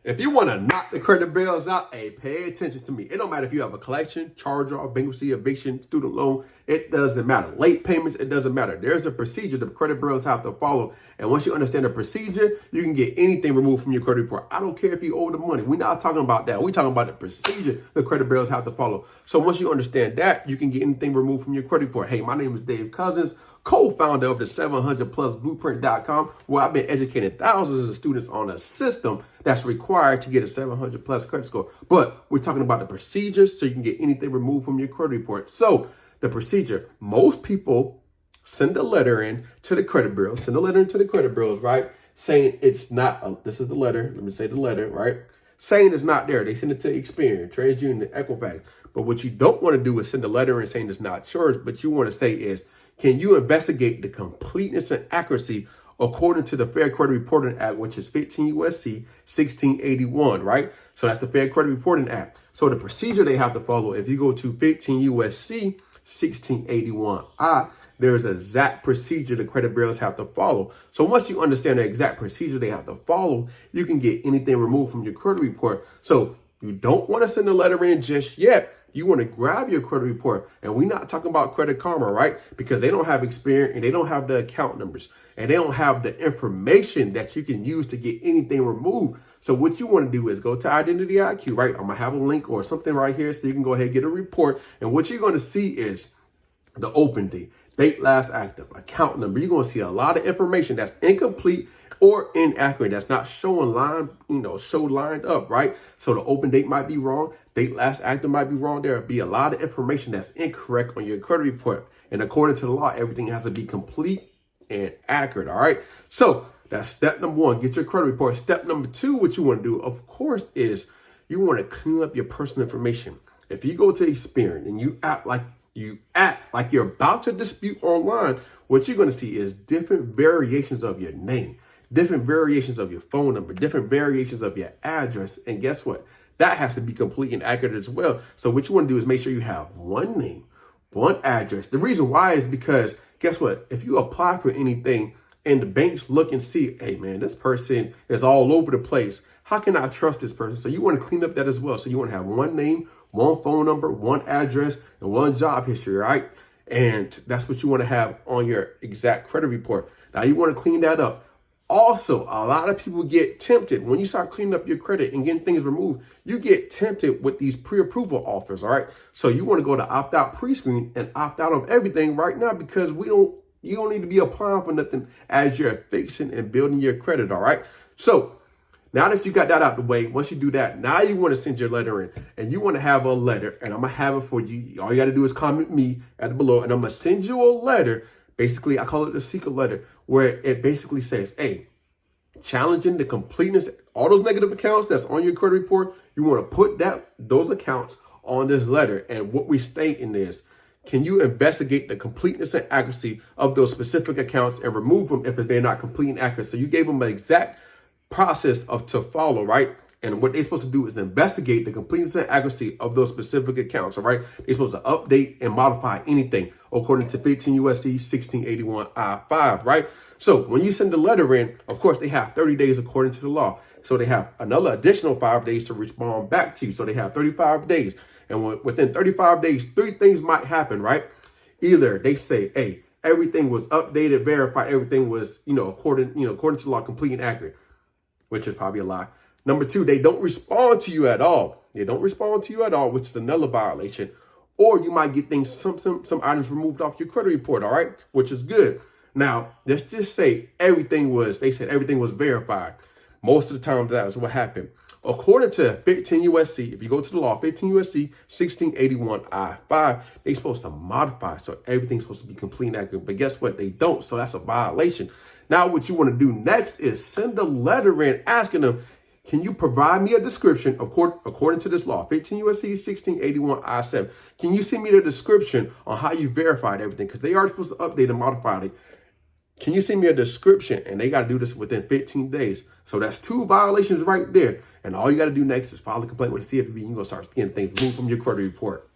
If you want to knock the credit bills out, hey, pay attention to me. It don't matter if you have a collection, charge-off, bankruptcy, eviction, student loan. It doesn't matter. Late payments, it doesn't matter. There's a procedure the credit bureaus have to follow. And once you understand the procedure, you can get anything removed from your credit report. I don't care if you owe the money. We're not talking about that. We're talking about the procedure the credit bureaus have to follow. So once you understand that, you can get anything removed from your credit report. Hey, my name is Dave Cousins, co-founder of the 700plusblueprint.com, where I've been educating thousands of students on a system that's required to get a 700 plus credit score. But we're talking about the procedures so you can get anything removed from your credit report. So the procedure, most people send a letter in to the credit bureau, right? Saying it's not, this is the letter, let me say the letter, right? Saying it's not there. They send it to Experian, TransUnion, Equifax. But what you don't want to do is send a letter in saying it's not yours. But you want to say is, can you investigate the completeness and accuracy according to the Fair Credit Reporting Act, which is 15 USC 1681, right? So that's the Fair Credit Reporting Act. So the procedure they have to follow, if you go to 15 USC 1681I, there's an exact procedure the credit bureaus have to follow. So once you understand the exact procedure they have to follow, you can get anything removed from your credit report. So you don't want to send a letter in just yet. You want to grab your credit report. And we're not talking about Credit Karma, right? Because they don't have experience and they don't have the account numbers and they don't have the information that you can use to get anything removed. So what you want to do is go to Identity IQ, right? I'm going to have a link or something right here so you can go ahead and get a report. And what you're going to see is the open date last active, account number. You're going to see a lot of information that's incomplete or inaccurate. That's not showing lined up, right? So the open date might be wrong. Date last active might be wrong. There'll be a lot of information that's incorrect on your credit report. And according to the law, everything has to be complete and accurate, all right? So that's step number one, get your credit report. Step number two, what you want to do, of course, is you want to clean up your personal information. If you go to Experian and you act like you're about to dispute online, what you're going to see is different variations of your name, different variations of your phone number, different variations of your address. And guess what? That has to be complete and accurate as well. So what you want to do is make sure you have one name, one address. The reason why is because guess what? If you apply for anything and the banks look and see, hey man, this person is all over the place. How can I trust this person? So you want to clean up that as well. So you want to have one name, one phone number, one address, and one job history, right? And that's what you want to have on your exact credit report. Now you want to clean that up. Also, a lot of people get tempted when you start cleaning up your credit and getting things removed. You get tempted with these pre-approval offers, all right? So you want to go to opt-out pre-screen and opt out of everything right now because you don't need to be applying for nothing as you're fixing and building your credit, all right? So now that you got that out the way, once you do that, now you want to send your letter in and you want to have a letter and I'm going to have it for you. All you got to do is comment me at the below and I'm going to send you a letter. Basically, I call it the secret letter where it basically says, hey, challenging the completeness, all those negative accounts that's on your credit report, you want to put those accounts on this letter. And what we state in this, can you investigate the completeness and accuracy of those specific accounts and remove them if they're not complete and accurate? So you gave them an exact process to follow, right? And what they're supposed to do is investigate the completeness and accuracy of those specific accounts, all right? They're supposed to update and modify anything according to 15 USC 1681 I-5, right? So when you send the letter in, of course, they have 30 days according to the law. So they have another additional 5 days to respond back to you. So they have 35 days. And within 35 days, 3 things might happen, right? Either they say, hey, everything was updated, verified, everything was, according to the law, complete and accurate, which is probably a lie. Number 2, they don't respond to you at all. They don't respond to you at all, which is another violation. Or you might get things, some items removed off your credit report, all right, which is good. Now, let's just say they said everything was verified. Most of the time, that is what happened. According to 15 USC, if you go to the law, 15 USC 1681 I-5, they're supposed to modify. So everything's supposed to be complete and accurate. But guess what? They don't. So that's a violation. Now, what you want to do next is send a letter in asking them, can you provide me a description, according to this law, 15 USC 1681 I-7? Can you send me the description on how you verified everything? Because they are supposed to update and modify it. Can you send me a description? And they got to do this within 15 days. So that's 2 violations right there. And all you got to do next is file a complaint with the CFPB. You're going to start getting things removed from your credit report.